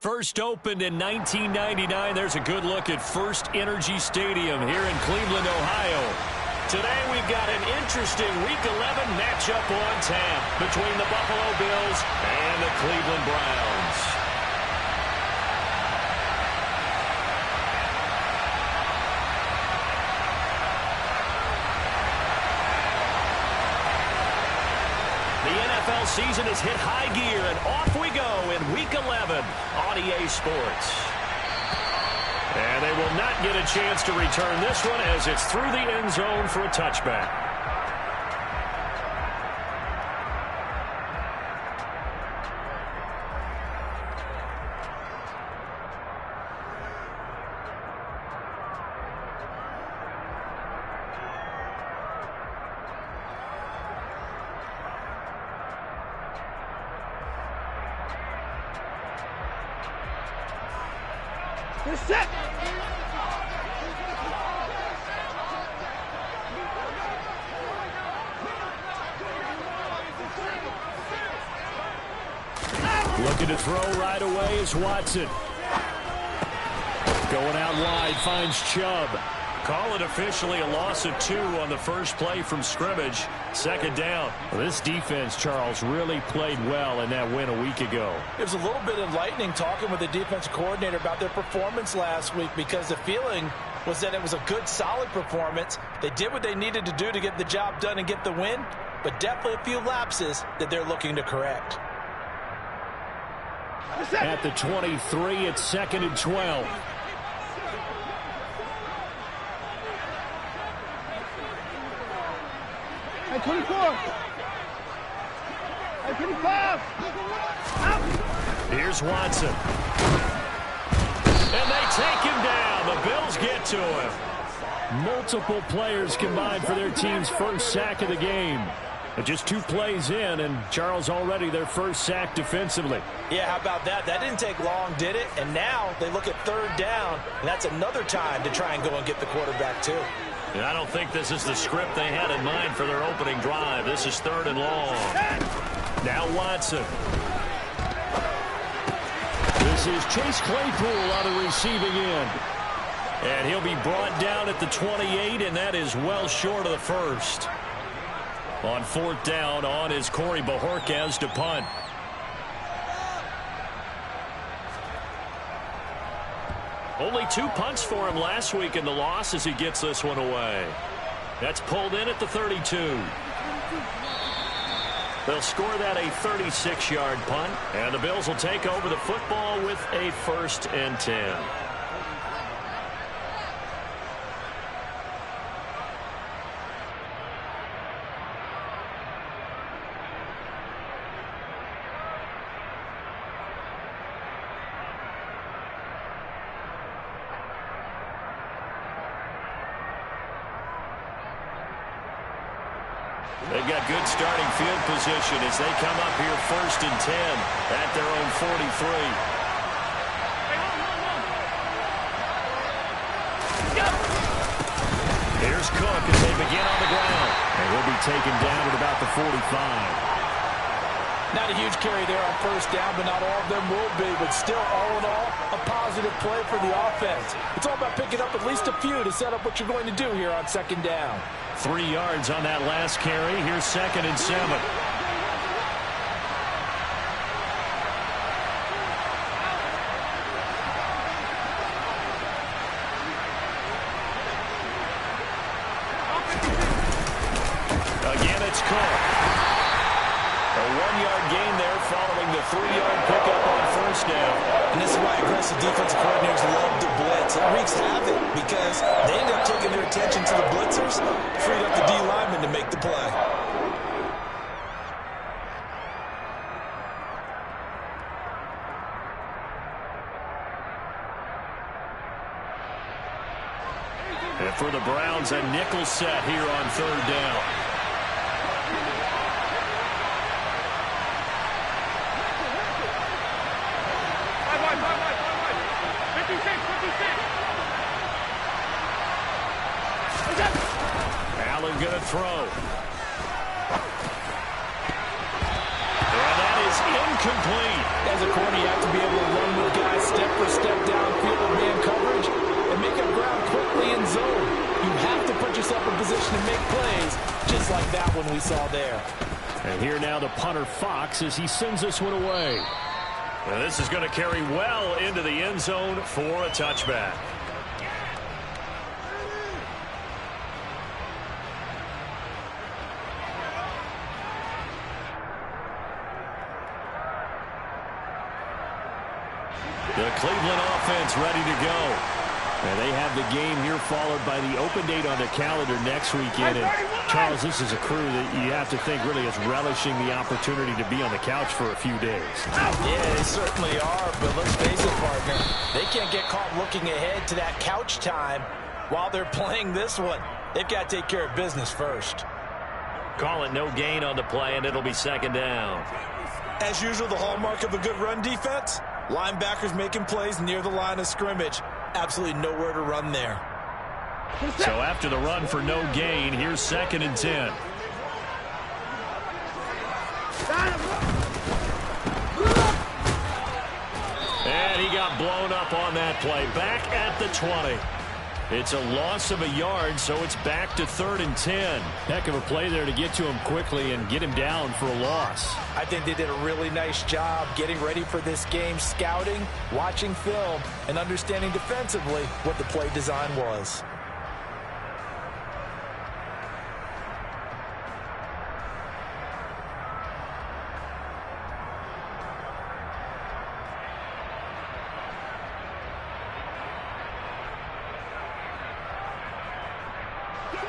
First opened in 1999. There's a good look at First Energy Stadium here in Cleveland, Ohio. Today we've got an interesting Week 11 matchup on tap between the Buffalo Bills and the Cleveland Browns. NFL season has hit high gear, and off we go in Week 11 on EA Sports. And they will not get a chance to return this one as it's through the end zone for a touchback. You're set. Looking to throw right away is Watson. Going out wide, finds Chubb. Call it officially a loss of 2 on the first play from scrimmage. Second down. Well, this defense, Charles, really played well in that win a week ago. It was a little bit enlightening talking with the defensive coordinator about their performance last week, because the feeling was that it was a good, solid performance. They did what they needed to do to get the job done and get the win, but definitely a few lapses that they're looking to correct. At the 23, it's 2nd and 12. At 24. At 25. Out. Here's Watson. And they take him down. The Bills get to him. Multiple players combined for their team's first sack of the game. But just 2 plays in, and Charles already their first sack defensively. Yeah, how about that? That didn't take long, did it? And now they look at 3rd down, and that's another time to try and go and get the quarterback too. And I don't think this is the script they had in mind for their opening drive. This is 3rd and long. Now Watson. This is Chase Claypool on the receiving end. And he'll be brought down at the 28, and that is well short of the first. On 4th down, on is Corey Bajorquez to punt. Only 2 punts for him last week in the loss as he gets this one away. That's pulled in at the 32. They'll score that a 36-yard punt, and the Bills will take over the football with a 1st and 10. They've got good starting field position as they come up here 1st and 10 at their own 43. Here's Cook as they begin on the ground. And he'll be taken down at about the 45. Not a huge carry there on 1st down, but not all of them will be. But still, all in all, a positive play for the offense. It's all about picking up at least a few to set up what you're going to do here on 2nd down. 3 yards on that last carry. Here's 2nd and 7. Again, it's Cook. A 1-yard gain there following the 3-yard pickup on 1st down. And this is why aggressive defensive coordinators love to blitz. It wreaks havoc because they end up taking their attention to the blitzers, freed up the D lineman to make the play. And for the Browns, a nickel set here on 3rd down. Allen going to throw. And that is incomplete. As a corner, you have to be able to run with guys step-for-step downfield with man coverage and make up ground quickly in zone. You have to put yourself in position to make plays, just like that one we saw there. And here now the punter Fox as he sends this one away. And this is going to carry well into the end zone for a touchback. The Cleveland offense ready to go. And they have the game here followed by the open date on the calendar next weekend. And Charles, this is a crew that you have to think really is relishing the opportunity to be on the couch for a few days. Yeah, they certainly are, but let's face it, partner. They can't get caught looking ahead to that couch time while they're playing this one. They've got to take care of business first. Call it no gain on the play, and it'll be second down. As usual, the hallmark of a good run defense, linebackers making plays near the line of scrimmage. Absolutely nowhere to run there. So after the run for no gain, here's 2nd and 10. And he got blown up on that play. Back at the 20. It's a loss of a yard, so it's back to 3rd and 10. Heck of a play there to get to him quickly and get him down for a loss. I think they did a really nice job getting ready for this game, scouting, watching film, and understanding defensively what the play design was.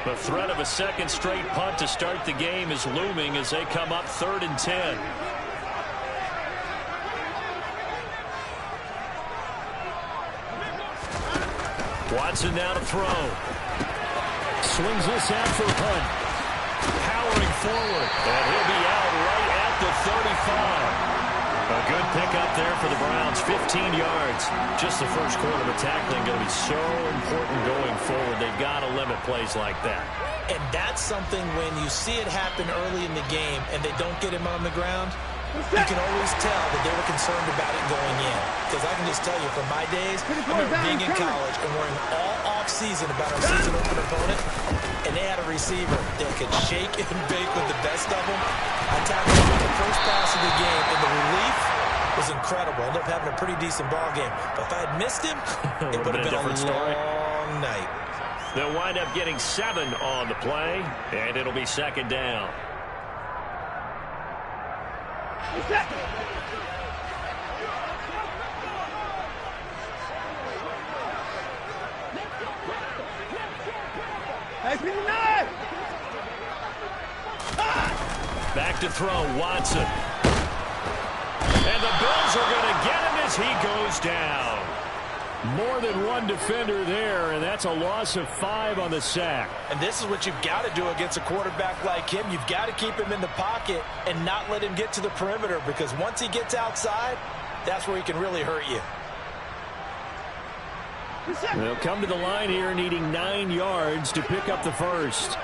The threat of a second straight punt to start the game is looming as they come up 3rd and 10. Watson now to throw. Swings this out for a punt. Powering forward. And he'll be out right at the 35. A good pickup there for the Browns, 15 yards. Just the first quarter of tackling going to be so important going forward. They've got to limit plays like that. And that's something when you see it happen early in the game and they don't get him on the ground, you can always tell that they were concerned about it going in. Because I can just tell you, from my days, I remember being in college and worrying all off-season about our season opener opponent, and they had a receiver that could shake and bake with the best of them. I tackled him with the first pass of the game, and the relief was incredible. I ended up having a pretty decent ball game. But if I had missed him, it would have been a long night. They'll wind up getting 7 on the play, and it'll be 2nd down. Back to throw, Watson. And the Bills are going to get him as he goes down. More than one defender there, and that's a loss of 5 on the sack. And this is what you've got to do against a quarterback like him. You've got to keep him in the pocket and not let him get to the perimeter, because once he gets outside, that's where he can really hurt you. They'll come to the line here needing 9 yards to pick up the first.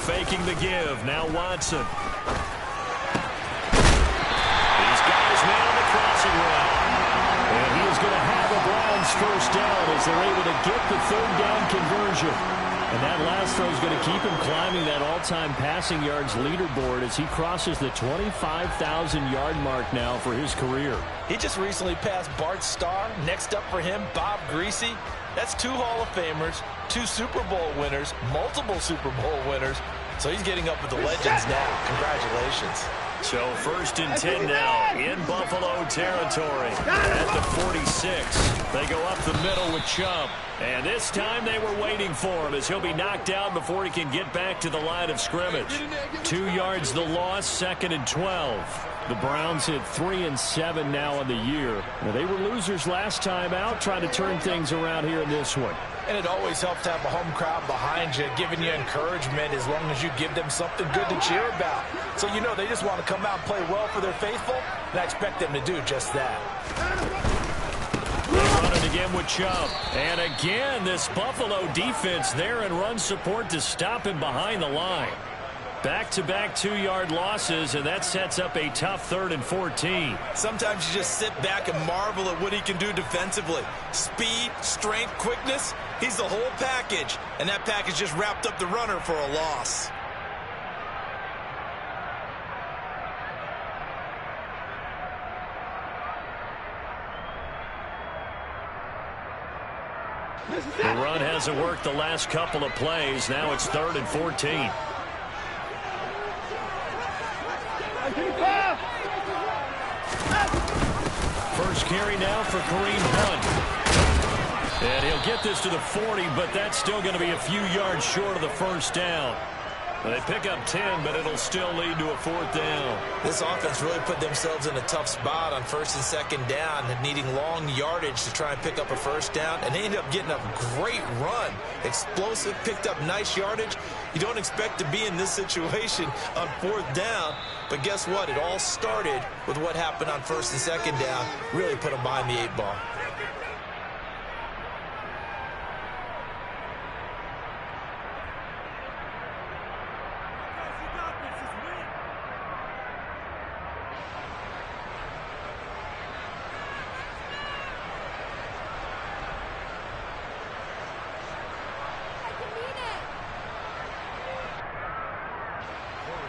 Faking the give. Now Watson. These guys man on the crossing route. And he is going to have a Browns first down as they're able to get the 3rd down conversion. And that last throw is going to keep him climbing that all-time passing yards leaderboard as he crosses the 25,000-yard mark now for his career. He just recently passed Bart Starr. Next up for him, Bob Greasy. That's 2 Hall of Famers, 2 Super Bowl winners, multiple Super Bowl winners. So he's getting up with the legends now. Congratulations. So 1st and 10 now in Buffalo territory at the 46. They go up the middle with Chubb. And this time they were waiting for him as he'll be knocked down before he can get back to the line of scrimmage. 2 yards the loss, 2nd and 12. The Browns hit 3-7 now on the year. Now, they were losers last time out, trying to turn things around here in this one. And it always helps to have a home crowd behind you, giving you encouragement as long as you give them something good to cheer about. So you know they just want to come out and play well for their faithful, and I expect them to do just that. They run it again with Chubb. And again, this Buffalo defense there and run support to stop him behind the line. Back-to-back 2-yard losses, and that sets up a tough 3rd and 14. Sometimes you just sit back and marvel at what he can do defensively. Speed, strength, quickness, he's the whole package. And that package just wrapped up the runner for a loss. The run hasn't worked the last couple of plays. Now it's 3rd and 14. First carry now for Kareem Hunt. And he'll get this to the 40, but that's still going to be a few yards short of the first down. They pick up 10, but it'll still lead to a 4th down. This offense really put themselves in a tough spot on 1st and 2nd down, needing long yardage to try and pick up a 1st down, and they ended up getting a great run. Explosive, picked up nice yardage. You don't expect to be in this situation on 4th down, but guess what? It all started with what happened on 1st and 2nd down. Really put them behind the 8 ball.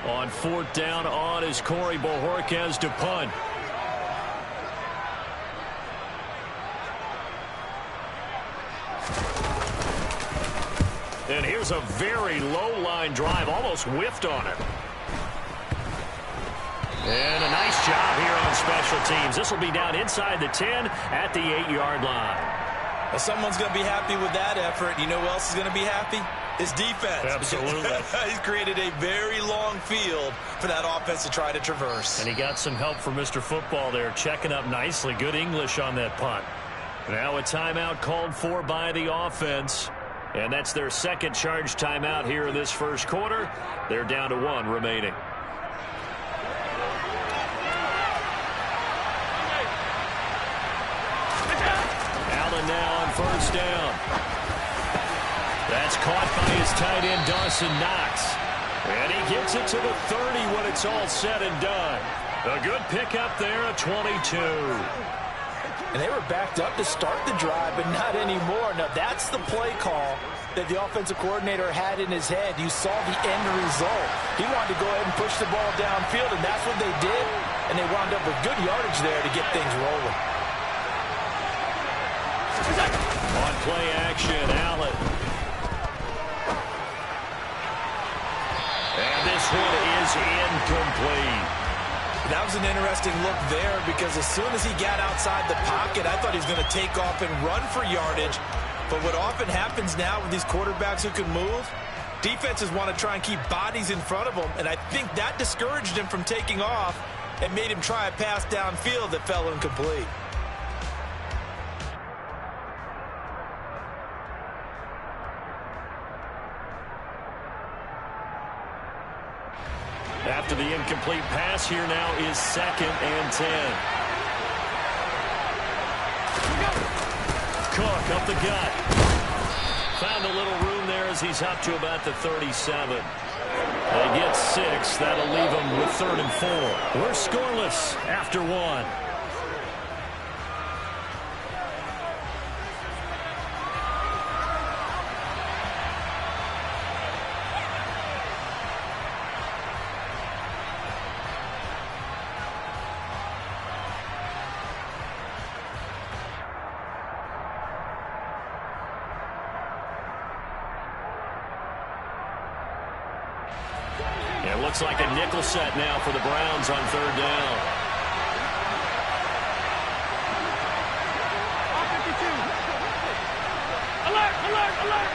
On 4th down, on is Corey Bojorquez to punt. And here's a very low-line drive, almost whiffed on it. And a nice job here on special teams. This will be down inside the 10 at the 8-yard line. Well, someone's going to be happy with that effort. You know who else is going to be happy? His defense. Absolutely. He's created a very long field for that offense to try to traverse. And he got some help from Mr. Football there, checking up nicely. Good English on that punt. Now a timeout called for by the offense. And that's their 2nd charge timeout here in this 1st quarter. They're down to 1 remaining. Allen now on 1st down. That's caught by his tight end, Dawson Knox. And he gets it to the 30 when it's all said and done. A good pickup there at 22. And they were backed up to start the drive, but not anymore. Now, that's the play call that the offensive coordinator had in his head. You saw the end result. He wanted to go ahead and push the ball downfield, and that's what they did. And they wound up with good yardage there to get things rolling. On play action, Allen. And this one is incomplete. That was an interesting look there because as soon as he got outside the pocket, I thought he was going to take off and run for yardage. But what often happens now with these quarterbacks who can move, defenses want to try and keep bodies in front of them, and I think that discouraged him from taking off and made him try a pass downfield that fell incomplete. After the incomplete pass, here now is 2nd and 10. Cook up the gut. Found a little room there as he's up to about the 37. They get 6. That'll leave them with 3rd and 4. We're scoreless after 1. It looks like a nickel set now for the Browns on 3rd down. Alert, alert, alert.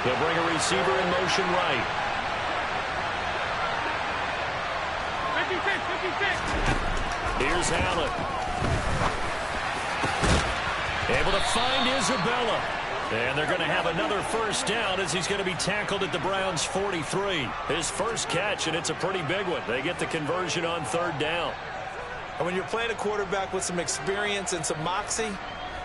They'll bring a receiver in motion right. 56, 56. Here's Allen. Able to find Isabella. And they're going to have another 1st down as he's going to be tackled at the Browns' 43. His first catch, and it's a pretty big one. They get the conversion on 3rd down. And when you're playing a quarterback with some experience and some moxie,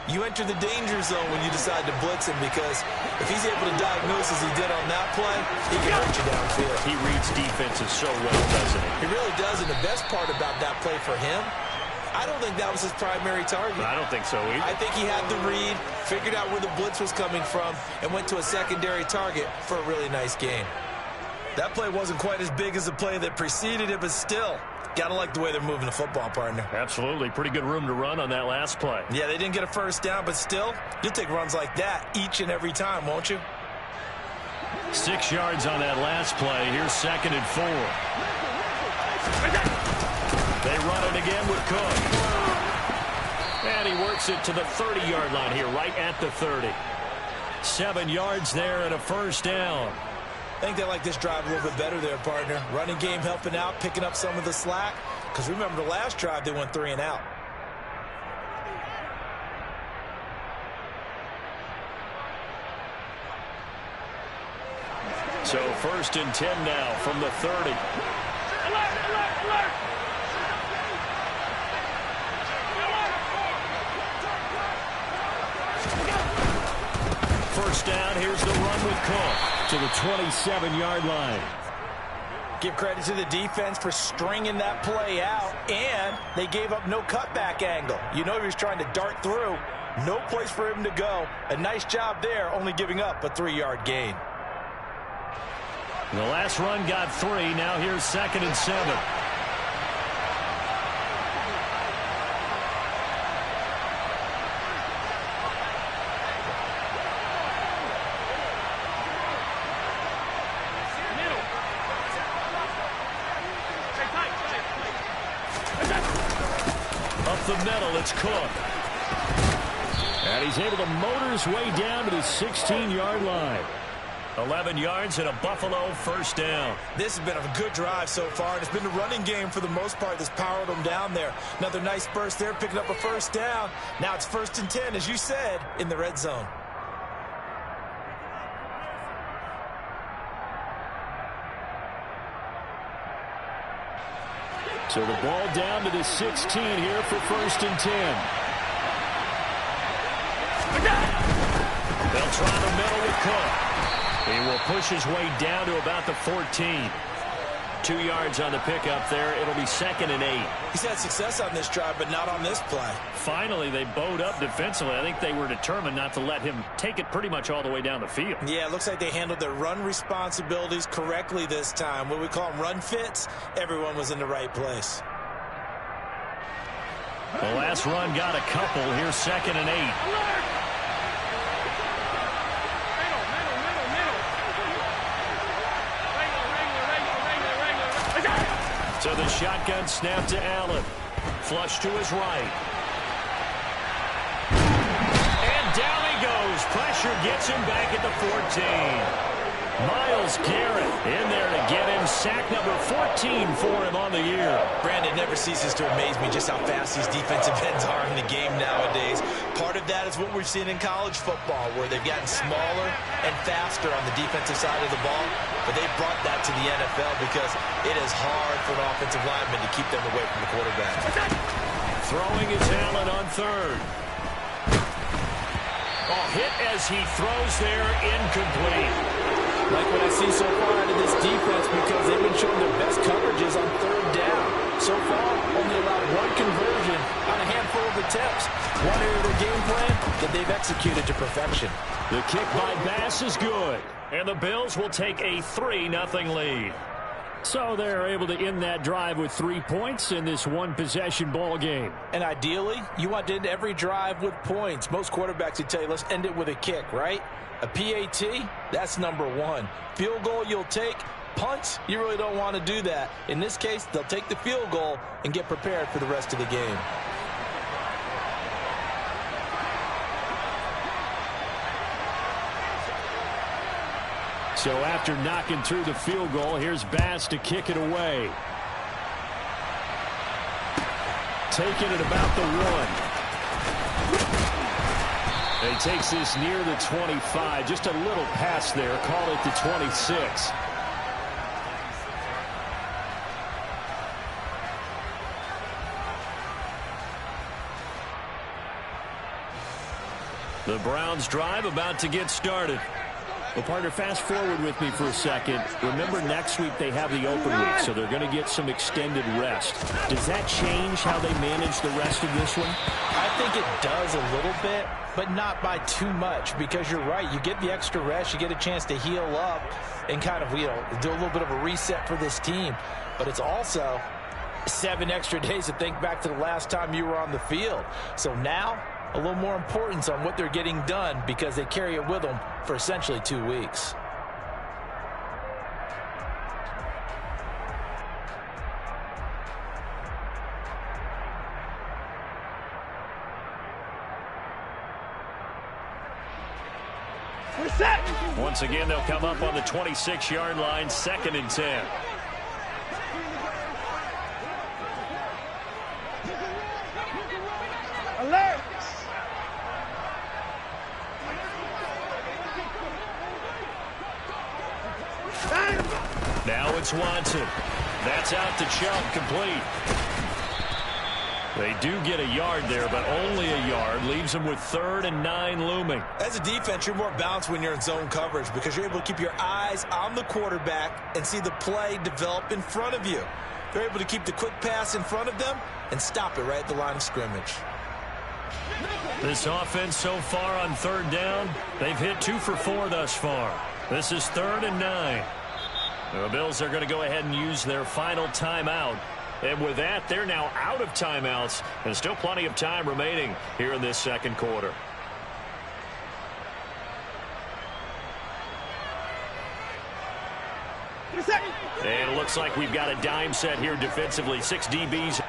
you enter the danger zone when you decide to blitz him, because if he's able to diagnose as he did on that play, he can hurt you downfield. He reads defenses so well, doesn't he? He really does, and the best part about that play for him, I don't think that was his primary target. I don't think so either. I think he had the read, figured out where the blitz was coming from, and went to a secondary target for a really nice gain. That play wasn't quite as big as the play that preceded it, but still, gotta like the way they're moving the football, partner. Absolutely. Pretty good room to run on that last play. Yeah, they didn't get a first down, but still, you'll take runs like that each and every time, won't you? 6 yards on that last play. Here's 2nd and 4. They run it again with Cook. And he works it to the 30-yard line here, right at the 30. 7 yards there and a first down. I think they like this drive a little bit better there, partner. Running game helping out, picking up some of the slack. Because remember, the last drive, they went 3 and out. So 1st and 10 now from the 30. Alert, alert, alert. First down, here's the run with Cook to the 27-yard line. Give credit to the defense for stringing that play out, and they gave up no cutback angle. You know he was trying to dart through. No place for him to go. A nice job there, only giving up a 3-yard gain. The last run got 3. Now here's 2nd and 7. Up the middle, it's Cook. And he's able to motor his way down to the 16-yard line. 11 yards and a Buffalo first down. This has been a good drive so far, and it's been the running game for the most part that's powered them down there. Another nice burst there, picking up a first down. Now it's 1st and 10, as you said, in the red zone. So the ball down to the 16 here for 1st and 10. They'll try the middle with Cook. He will push his way down to about the 14. 2 yards on the pickup there. It'll be 2nd and 8. He's had success on this drive, but not on this play. Finally, they bowed up defensively. I think they were determined not to let him take it pretty much all the way down the field. Yeah, it looks like they handled their run responsibilities correctly this time. What we call them run fits, everyone was in the right place. The last run got a couple. Here's 2nd and 8. So the shotgun snap to Allen. Flush to his right. And down he goes. Pressure gets him back at the 14. Myles Garrett in there to get him sack number 14 for him on the year. Brandon, never ceases to amaze me just how fast these defensive ends are in the game nowadays. Part of that is what we've seen in college football, where they've gotten smaller and faster on the defensive side of the ball. But they've brought that to the NFL because it is hard for an offensive lineman to keep them away from the quarterback. Throwing is Allen on 3rd. Oh, hit as he throws there, incomplete. Like what I see so far out of this defense, because they've been showing their best coverages on 3rd down. So far, only allowed 1 conversion on a handful of attempts. One area of their game plan that they've executed to perfection. The kick by Bass is good. And the Bills will take a 3-0 lead. So they're able to end that drive with 3 points in this one-possession ball game. And ideally, you want to end every drive with points. Most quarterbacks would tell you, let's end it with a kick, right? A PAT, that's number 1. Field goal you'll take. Punts, you really don't want to do that. In this case, they'll take the field goal and get prepared for the rest of the game. So after knocking through the field goal, here's Bass to kick it away. Taking it about the 1. He takes this near the 25. Just a little pass there. Call it the 26. The Browns drive about to get started. Well, partner, fast forward with me for a second. Remember, next week they have the open week, so they're going to get some extended rest. Does that change how they manage the rest of this one? I think it does a little bit, but not by too much, because you're right. You get the extra rest. You get a chance to heal up and kind of, do a little bit of a reset for this team. But it's also 7 extra days to think back to the last time you were on the field. So now, a little more importance on what they're getting done because they carry it with them for essentially 2 weeks. We're set. Once again, they'll come up on the 26-yard line, 2nd and 10. Alert. Now it's Watson. That's out to Chubb, complete. They do get a yard there, but only a yard. Leaves them with 3rd and 9 looming. As a defense, you're more balanced when you're in zone coverage because you're able to keep your eyes on the quarterback and see the play develop in front of you. They're able to keep the quick pass in front of them and stop it right at the line of scrimmage. This offense so far on 3rd down, they've hit 2 for 4 thus far. This is 3rd and 9. The Bills are going to go ahead and use their final timeout. And with that, they're now out of timeouts and still plenty of time remaining here in this second quarter. And it looks like we've got a dime set here defensively. 6 DBs.